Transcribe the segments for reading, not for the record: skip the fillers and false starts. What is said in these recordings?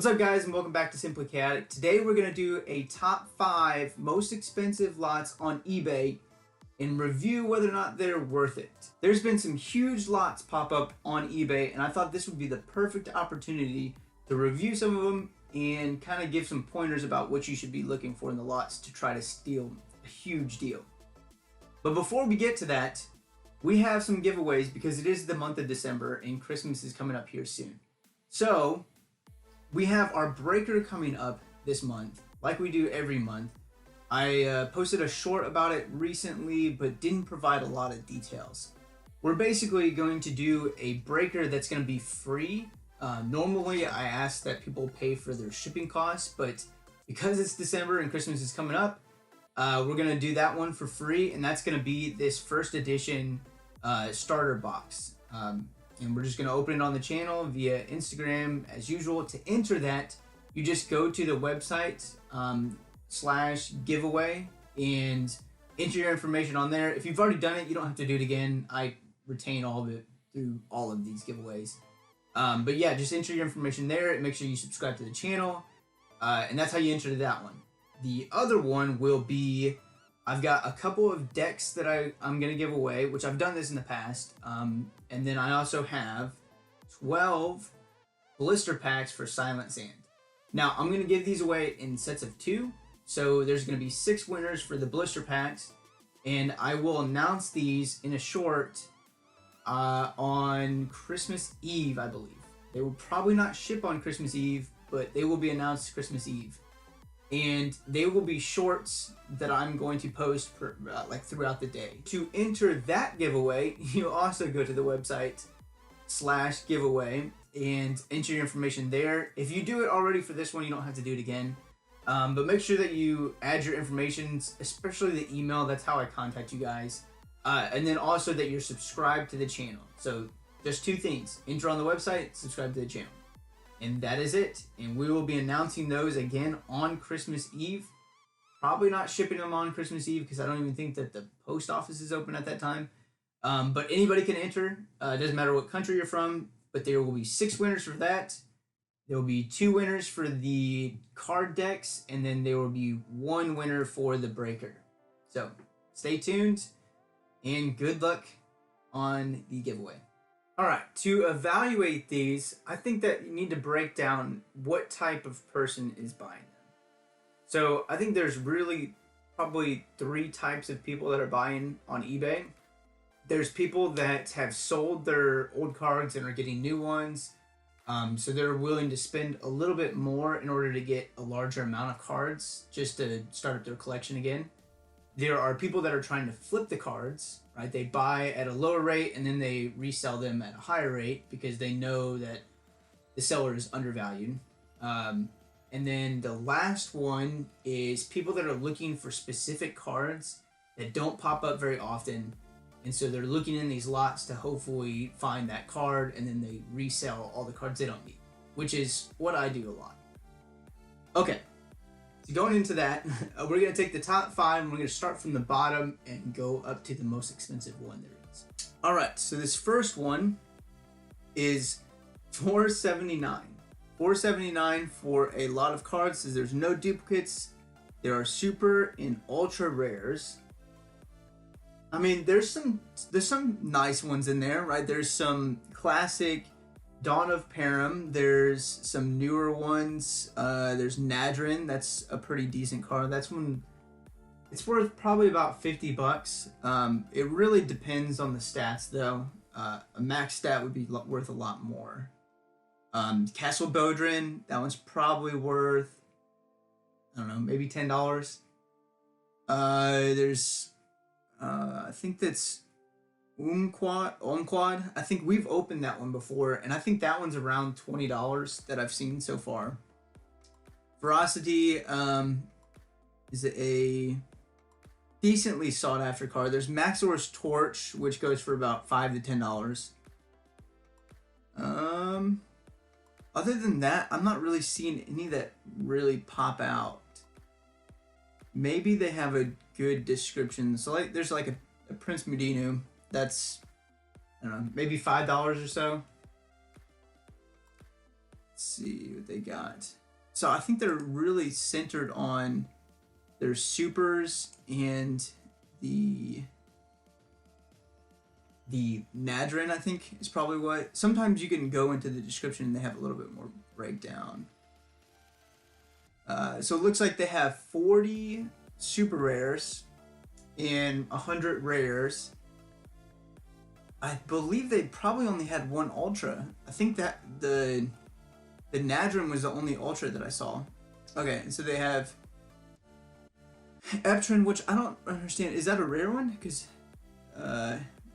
What's up, guys, and welcome back to Simply Chaotic. Today we're going to do a top 5 most expensive lots on eBay and review whether or not they're worth it. There's been some huge lots pop up on eBay, and I thought this would be the perfect opportunity to review some of them and kind of give some pointers about what you should be looking for in the lots to try to steal a huge deal. But before we get to that, we have some giveaways because it is the month of December and Christmas is coming up here soon. So we have our breaker coming up this month, like we do every month. I posted a short about it recently, but didn't provide a lot of details. We're basically going to do a breaker that's going to be free. Normally, I ask that people pay for their shipping costs, but because it's December and Christmas is coming up, we're going to do that one for free, and that's going to be this first edition starter box. And we're just going to open it on the channel via Instagram as usual. To enter that, you just go to the website /giveaway and enter your information on there. If you've already done it, you don't have to do it again. I retain all of it through all of these giveaways. But yeah, just enter your information there and make sure you subscribe to the channel. And that's how you enter that one. The other one will be, I've got a couple of decks that I'm going to give away, which I've done this in the past. And then I also have 12 blister packs for Silent Sand. Now, I'm going to give these away in sets of 2. So there's going to be 6 winners for the blister packs. And I will announce these in a short on Christmas Eve, I believe. They will probably not ship on Christmas Eve, but they will be announced Christmas Eve. And they will be shorts that I'm going to post throughout the day. To enter that giveaway, you also go to the website /giveaway and enter your information there. If you do it already for this one, you don't have to do it again. But make sure that you add your information, especially the email. That's how I contact you guys. And then also that you're subscribed to the channel. So just 2 things: enter on the website, subscribe to the channel. And that is it. And we will be announcing those again on Christmas Eve. Probably not shipping them on Christmas Eve because I don't even think that the post office is open at that time. But anybody can enter. It doesn't matter what country you're from. But there will be 6 winners for that. There will be 2 winners for the card decks. And then there will be 1 winner for the breaker. So stay tuned. And good luck on the giveaway. All right, to evaluate these, I think that you need to break down what type of person is buying them. So I think there's really probably 3 types of people that are buying on eBay. There's people that have sold their old cards and are getting new ones. So they're willing to spend a little bit more in order to get a larger amount of cards just to start up their collection again. There are people that are trying to flip the cards, right? They buy at a lower rate and then they resell them at a higher rate because they know that the seller is undervalued. And then the last one is people that are looking for specific cards that don't pop up very often. And so they're looking in these lots to hopefully find that card, and then they resell all the cards they don't need, which is what I do a lot. Okay. So going into that, we're going to take the top 5 and we're going to start from the bottom and go up to the most expensive one there is. All right, so this first one is $479. $479 for a lot of cards. So there's no duplicates. There are super and ultra rares. I mean, there's some nice ones in there, right? There's some classic Dawn of Param. There's some newer ones. There's Nadrin. That's a pretty decent card. That's one. It's worth probably about $50. It really depends on the stats, though. A max stat would be worth a lot more. Castle Bodrin. That one's probably worth, I don't know, maybe $10. There's, I think that's Onquad. I think we've opened that one before, and I think that one's around $20 that I've seen so far. Ferocity is a decently sought after card. There's Maxor's Torch, which goes for about $5 to $10. Other than that, I'm not really seeing any that really pop out. Maybe they have a good description. So there's like a Prince Mudinu. That's, I don't know, maybe $5 or so. Let's see what they got. So I think they're really centered on their supers and the Nadrin, I think, is probably what. Sometimes you can go into the description and they have a little bit more breakdown. So it looks like they have 40 super rares and 100 rares. I believe they probably only had one ultra. I think that the Nadrin was the only ultra that I saw. Okay, so they have Eptrin, which I don't understand. Is that a rare one? Because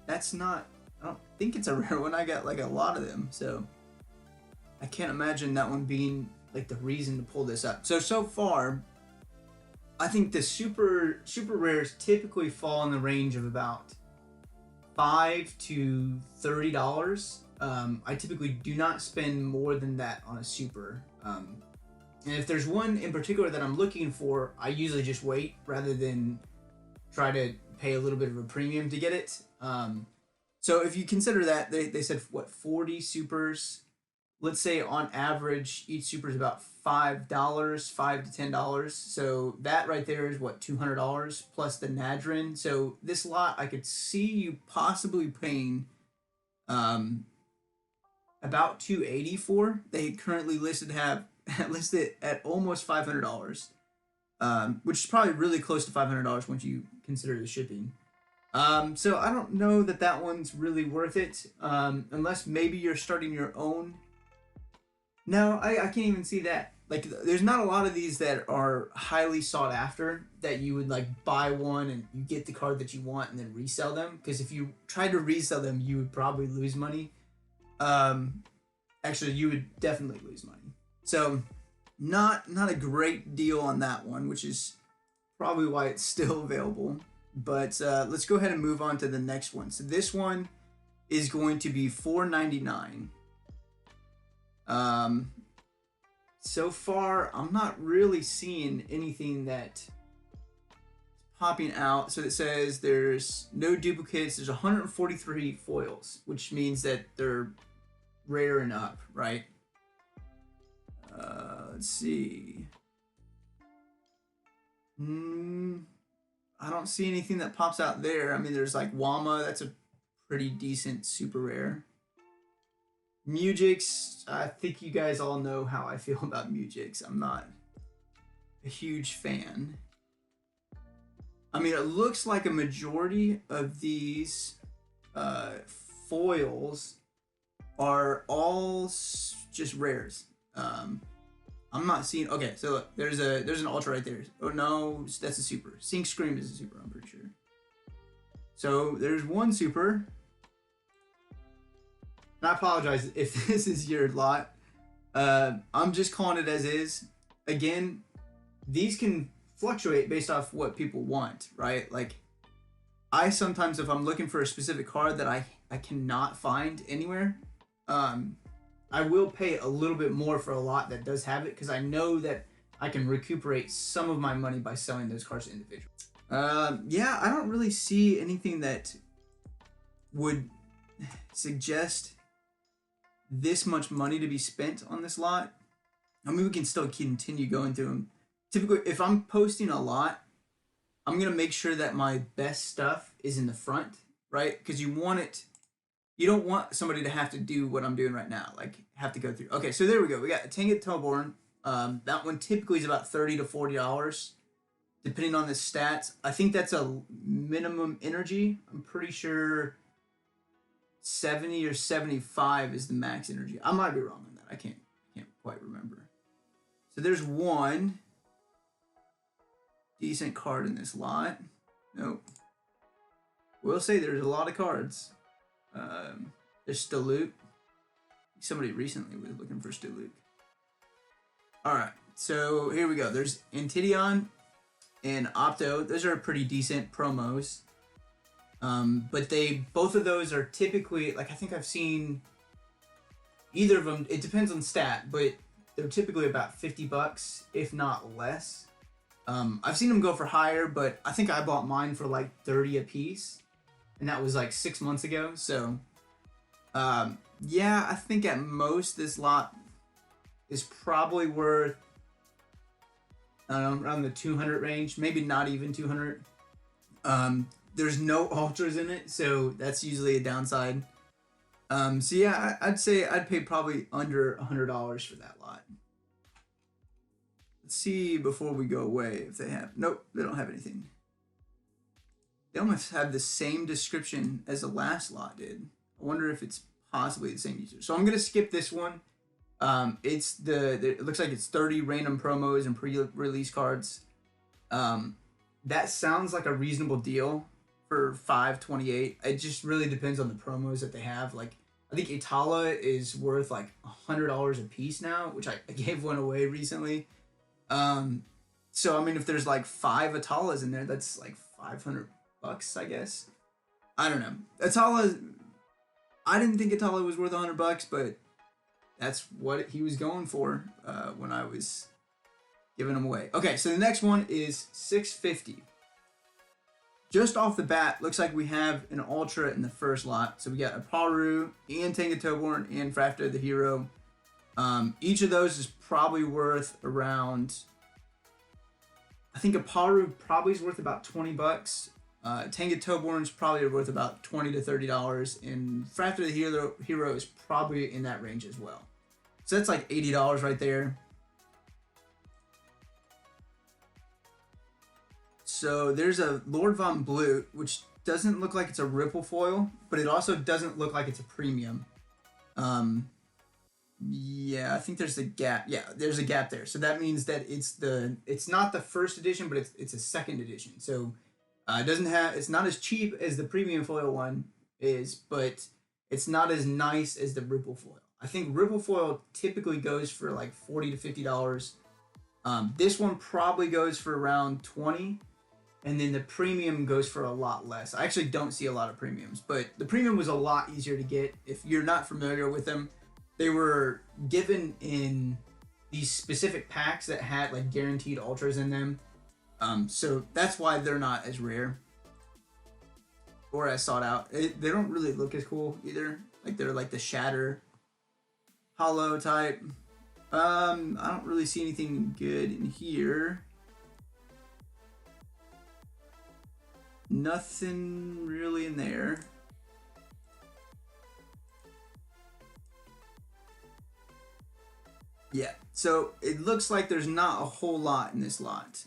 that's not. I don't think it's a rare one. I got like a lot of them, so I can't imagine that one being like the reason to pull this up. So far, I think the super rares typically fall in the range of about $5 to $30. I typically do not spend more than that on a super. And if there's one in particular that I'm looking for, I usually just wait rather than try to pay a little bit of a premium to get it. So if you consider that, they said, what, 40 supers? Let's say on average, each super is about $5, $5 to $10. So that right there is what, $200 plus the Nadrin. So this lot, I could see you possibly paying about $280 for. They currently listed at almost $500, which is probably really close to $500 once you consider the shipping. So I don't know that one's really worth it, unless maybe you're starting your own. No, I can't even see that. Like, there's not a lot of these that are highly sought after that you would like buy one and you get the card that you want and then resell them. Because if you tried to resell them, you would probably lose money. Actually, you would definitely lose money. So, not a great deal on that one, which is probably why it's still available. But let's go ahead and move on to the next one. So this one is going to be $4.99. So far, I'm not really seeing anything that is popping out. So it says there's no duplicates. There's 143 foils, which means that they're rare and up, right? Let's see. I don't see anything that pops out there. I mean, there's like Wama. That's a pretty decent super rare. Mugix, I think you guys all know how I feel about Mugix. I'm not a huge fan. I mean, it looks like a majority of these foils are all just rares. I'm not seeing. Okay, so look, there's an ultra right there. Oh no, that's a super. Sync Scream is a super, I'm pretty sure. So there's one super. And I apologize if this is your lot. I'm just calling it as is. Again, these can fluctuate based off what people want, right? Like, I sometimes, if I'm looking for a specific card that I cannot find anywhere, I will pay a little bit more for a lot that does have it because I know that I can recuperate some of my money by selling those cards individually. Yeah, I don't really see anything that would suggest this much money to be spent on this lot. I mean, we can still continue going through them. Typically, if I'm posting a lot, I'm going to make sure that my best stuff is in the front, right? Because you don't want somebody to have to do what I'm doing right now, like have to go through. Okay, so there we go. We got Tanget Toborn. That one typically is about $30 to $40, depending on the stats. I think that's a minimum energy. I'm pretty sure 70 or 75 is the max energy. I might be wrong on that. I can't quite remember. So there's one decent card in this lot. Nope. We'll say there's a lot of cards. There's Staluk. Somebody recently was looking for Staluk. Alright, so here we go. There's Antidion and Opto. Those are pretty decent promos. But both of those are typically, like, I think I've seen either of them, it depends on stat, but they're typically about $50, if not less. I've seen them go for higher, but I think I bought mine for like 30 a piece, and that was like 6 months ago. So, yeah, I think at most this lot is probably worth, I don't know, around the 200 range, maybe not even 200. There's no ultras in it, so that's usually a downside. So yeah, I'd say I'd pay probably under $100 for that lot. Let's see before we go away if they have. Nope, they don't have anything. They almost have the same description as the last lot did. I wonder if it's possibly the same user. So I'm gonna skip this one. It looks like it's 30 random promos and pre-release cards. That sounds like a reasonable deal for $528. It just really depends on the promos that they have. Like, I think Itala is worth like $100 a piece now, which I gave one away recently. So I mean, if there's like 5 Italas in there, that's like $500, I guess. I don't know. Itala, I didn't think Itala was worth $100, but that's what he was going for when I was giving him away. Okay, so the next one is $650. Just off the bat, looks like we have an Ultra in the first lot. So we got a Paru and Tenga Toborn and Frafta the Hero. Each of those is probably worth around, I think a Paru probably is worth about $20. Tenga Toborn is probably worth about $20 to $30, and Frafta the Hero is probably in that range as well. So that's like $80 right there. So there's a Lord Von Blute, which doesn't look like it's a ripple foil, but it also doesn't look like it's a premium. Yeah, I think there's a gap. Yeah, there's a gap there. So that means that it's not the first edition, but it's a second edition. So it's not as cheap as the premium foil one is, but it's not as nice as the ripple foil. I think ripple foil typically goes for like $40 to $50. This one probably goes for around $20. And then the premium goes for a lot less. I actually don't see a lot of premiums, but the premium was a lot easier to get. If you're not familiar with them, they were given in these specific packs that had like guaranteed ultras in them. So that's why they're not as rare or as sought out. They don't really look as cool either. Like they're like the shatter hollow type. I don't really see anything good in here. Nothing really in there. Yeah, so it looks like there's not a whole lot in this lot.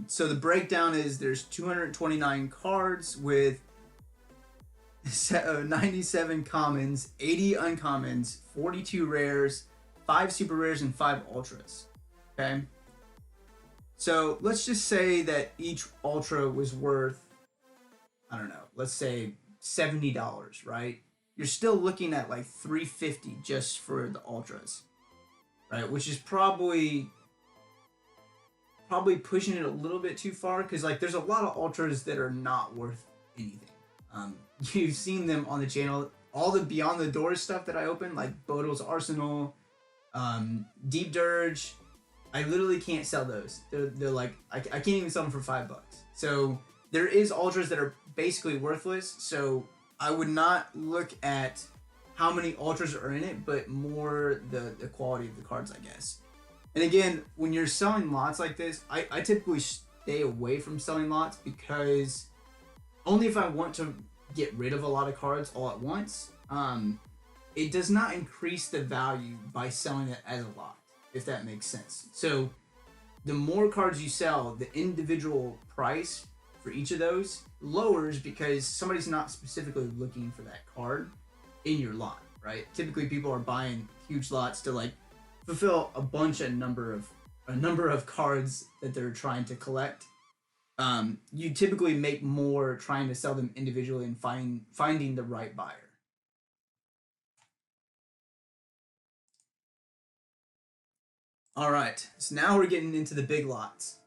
So the breakdown is there's 229 cards with 97 commons, 80 uncommons, 42 rares, 5 super rares, and 5 ultras. Okay? So let's just say that each ultra was worth, I don't know, let's say $70, right? You're still looking at like $350 just for the ultras, right? Which is probably pushing it a little bit too far, because like there's a lot of ultras that are not worth anything. You've seen them on the channel. All the Beyond the Doors stuff that I open, like Bodil's Arsenal, Deep Dirge, I literally can't sell those. They're like, I can't even sell them for $5. So there is ultras that are basically worthless. So I would not look at how many ultras are in it, but more the quality of the cards, I guess. And again, when you're selling lots like this, I typically stay away from selling lots, because only if I want to get rid of a lot of cards all at once. It does not increase the value by selling it as a lot, if that makes sense. So the more cards you sell, the individual price for each of those lowers, because somebody's not specifically looking for that card in your lot, right? Typically people are buying huge lots to like fulfill a number of cards that they're trying to collect. You typically make more trying to sell them individually and finding the right buyer. All right, so now we're getting into the big lots.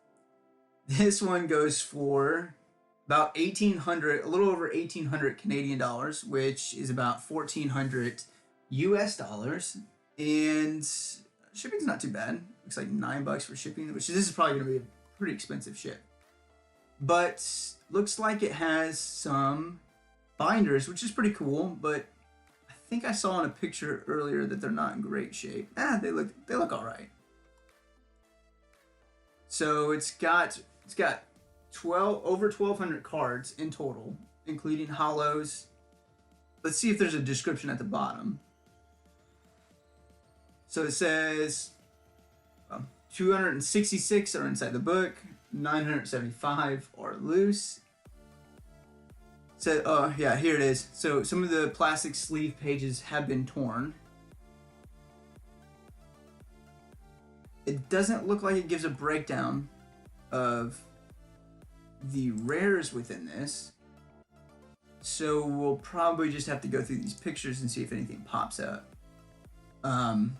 This one goes for about $1,800, a little over $1,800 Canadian dollars, which is about $1,400 US dollars, and shipping's not too bad. Looks like $9 for shipping, which this is probably going to be a pretty expensive ship. But looks like it has some binders, which is pretty cool, but I think I saw in a picture earlier that they're not in great shape. They look all right. So it's got 1,200 cards in total, including hollows. Let's see if there's a description at the bottom. So it says 266 are inside the book, 975 are loose. So, yeah, here it is. So some of the plastic sleeve pages have been torn. It doesn't look like it gives a breakdown of the rares within this. So we'll probably just have to go through these pictures and see if anything pops up. And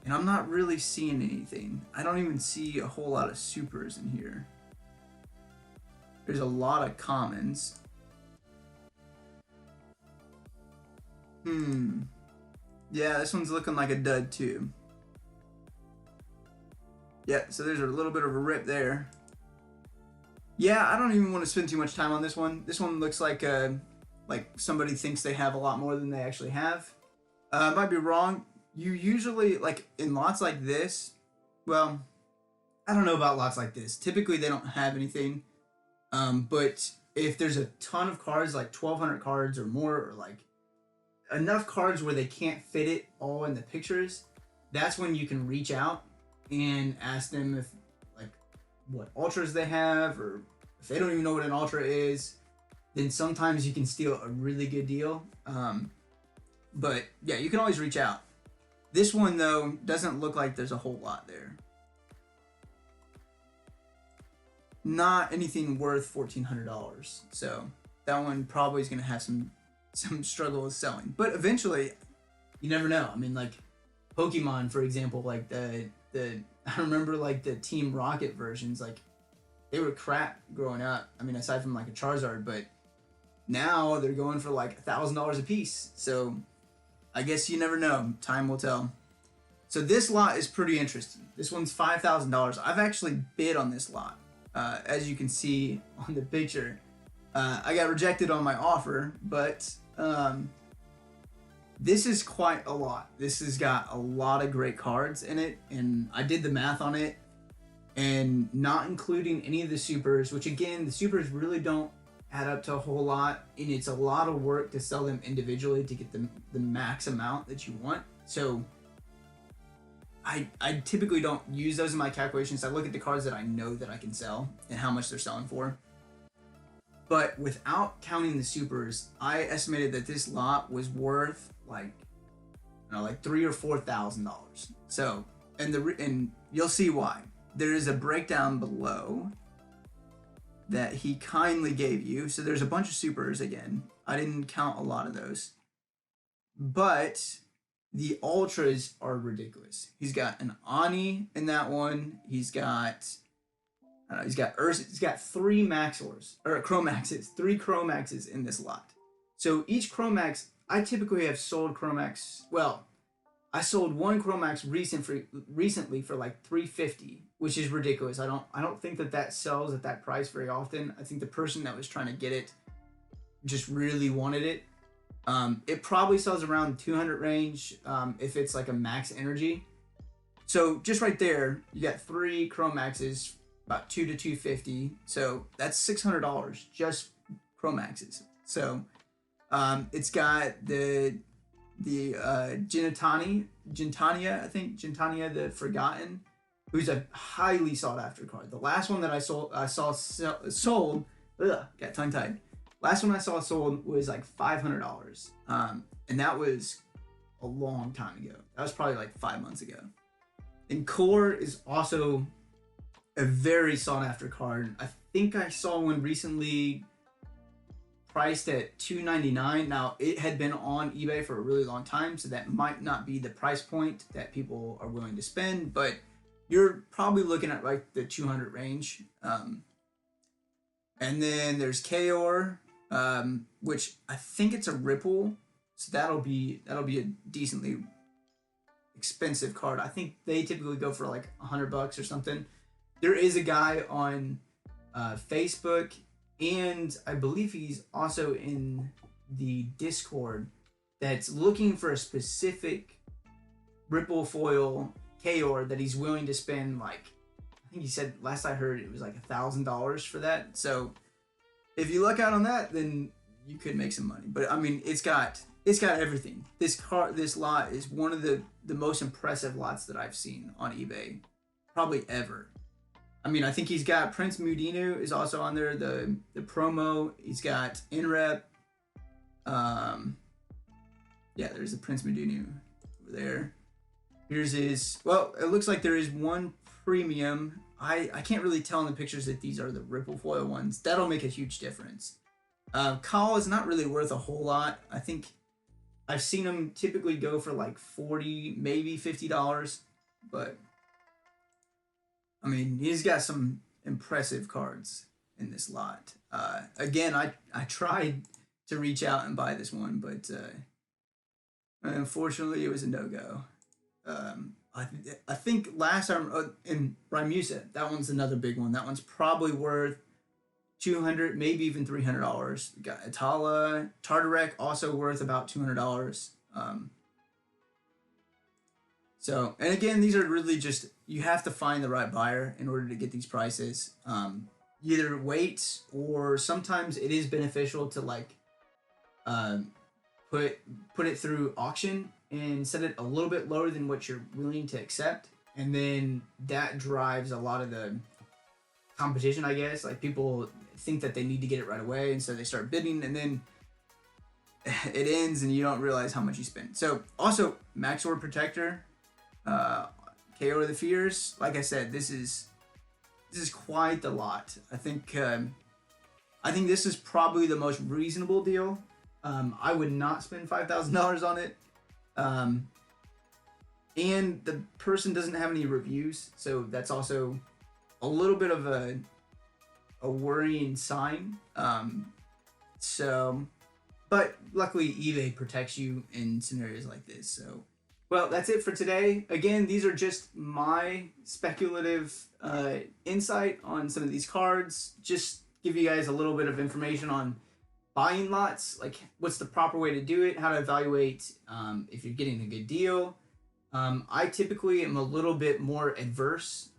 I'm not really seeing anything. I don't even see a whole lot of supers in here. There's a lot of commons. Yeah, this one's looking like a dud too. Yeah, so there's a little bit of a rip there. Yeah, I don't even want to spend too much time on this one. This one looks like somebody thinks they have a lot more than they actually have. Might be wrong. You usually, like in lots like this, well, I don't know about lots like this. Typically they don't have anything. But if there's a ton of cards, like 1,200 cards or more, or like enough cards where they can't fit it all in the pictures, that's when you can reach out and ask them if like what ultras they have, or if they don't even know what an ultra is, then sometimes you can steal a really good deal. But yeah, you can always reach out. This one though doesn't look like there's a whole lot there. Not anything worth $1,400. So that one probably is gonna have some struggle with selling. But eventually, you never know. I mean, like Pokemon, for example, like the I remember like the Team Rocket versions, like they were crap growing up. I mean, aside from like a Charizard, but now they're going for like $1,000 a piece. So I guess you never know. Time will tell. So this lot is pretty interesting. This one's $5,000. I've actually bid on this lot. As you can see on the picture, I got rejected on my offer, but this is quite a lot. This has got a lot of great cards in it, and I did the math on it, and not including any of the supers, which again, the supers really don't add up to a whole lot, and it's a lot of work to sell them individually to get the max amount that you want. So I typically don't use those in my calculations. I look at the cards that I know that I can sell and how much they're selling for. But without counting the supers, I estimated that this lot was worth like $3,000 or $4,000. So, and you'll see why. There is a breakdown below that he kindly gave you. So there's a bunch of supers again. I didn't count a lot of those. But the ultras are ridiculous. He's got an Ani in that one. He's got Ursa. He's got 3 Maxors, or Chromaxes, 3 Chromaxes in this lot. So each Chromax, I typically have sold Chromax. Well, I sold one Chromax recently for like $350, which is ridiculous. I don't think that sells at that price very often. I think the person that was trying to get it just really wanted it. It probably sells around 200 range if it's like a max energy. So just right there, you got 3 Chromaxes, about 2 to 250. So that's $600 just Chromaxes. So it's got the Gintania, I think, Gintania the Forgotten, who's a highly sought after card. The last one that I saw sold, got tongue tied. Last one I saw sold was like $500. And that was a long time ago. That was probably like 5 months ago. And Core is also a very sought after card. I think I saw one recently priced at $299. Now it had been on eBay for a really long time, so that might not be the price point that people are willing to spend, but you're probably looking at like the 200 range. And then there's Kaor, which I think it's a Ripple, so that'll be a decently expensive card. I think they typically go for like $100 or something. There is a guy on Facebook, and I believe he's also in the Discord, that's looking for a specific ripple foil Kaor that he's willing to spend, like, I think he said last I heard it was like $1,000 for that. So if you luck out on that, then you could make some money. But I mean, it's got everything. This lot is one of the most impressive lots that I've seen on eBay, probably ever. I mean, I think he's got Prince Mudinu is also on there. The promo. He's got INREP. Yeah, there's the Prince Mudinu over there. Here's his. Well, it looks like there is one premium. I can't really tell in the pictures that these are the ripple foil ones. That'll make a huge difference. Call is not really worth a whole lot. I think I've seen them typically go for like $40, maybe $50, but I mean, he's got some impressive cards in this lot. Again, I tried to reach out and buy this one, but unfortunately, it was a no-go. I think last time in Raimusa, that one's another big one. That one's probably worth $200, maybe even $300. We got Atala, Tartarek, also worth about $200. So, and again, these are really just, you have to find the right buyer in order to get these prices. Either wait, or sometimes it is beneficial to like put it through auction and set it a little bit lower than what you're willing to accept, and then that drives a lot of the competition, I guess. Like, people think that they need to get it right away, and so they start bidding, and then it ends and you don't realize how much you spent. So also Maxor Protector, Kaor the Fears, like I said, this is quite the lot. I think this is probably the most reasonable deal. I would not spend $5,000 on it. And the person doesn't have any reviews, so that's also a little bit of a worrying sign. But luckily eBay protects you in scenarios like this. So, well, that's it for today. Again, these are just my speculative insight on some of these cards. Just give you guys a little bit of information on buying lots, like what's the proper way to do it, how to evaluate if you're getting a good deal. I typically am a little bit more adverse,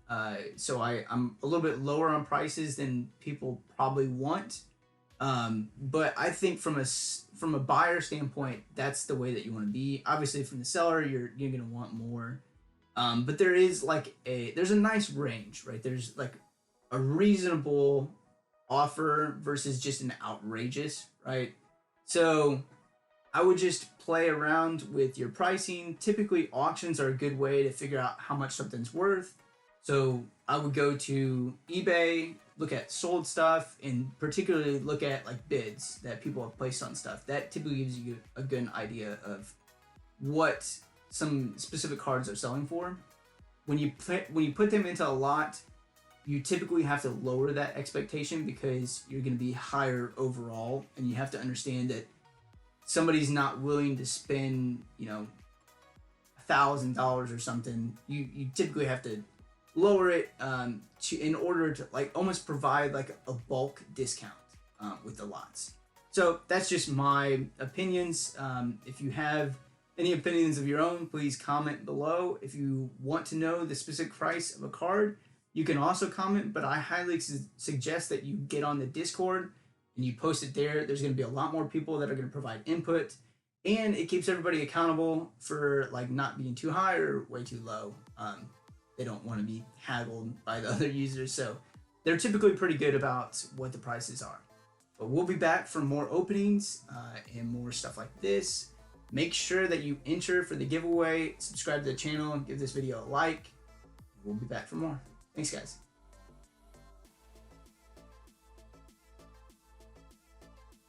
so I'm a little bit lower on prices than people probably want. But I think from a buyer standpoint, that's the way that you want to be. Obviously, from the seller, you're gonna want more. But there's a nice range, right? There's like a reasonable offer versus just an outrageous, right? So I would just play around with your pricing. Typically, auctions are a good way to figure out how much something's worth. So I would go to eBay, look at sold stuff, and particularly look at like bids that people have placed on stuff. That typically gives you a good idea of what some specific cards are selling for. When you put them into a lot, you typically have to lower that expectation because you're going to be higher overall, and you have to understand that somebody's not willing to spend, $1,000 or something. You typically have to lower it in order to like almost provide like a bulk discount with the lots. So that's just my opinions. If you have any opinions of your own, please comment below. If you want to know the specific price of a card, you can also comment, but I highly suggest that you get on the Discord and you post it there. There's going to be a lot more people that are going to provide input, and it keeps everybody accountable for like not being too high or way too low. They don't want to be haggled by the other users, so they're typically pretty good about what the prices are. But we'll be back for more openings and more stuff like this. Make sure that you enter for the giveaway, subscribe to the channel, and give this video a like. We'll be back for more. Thanks, guys.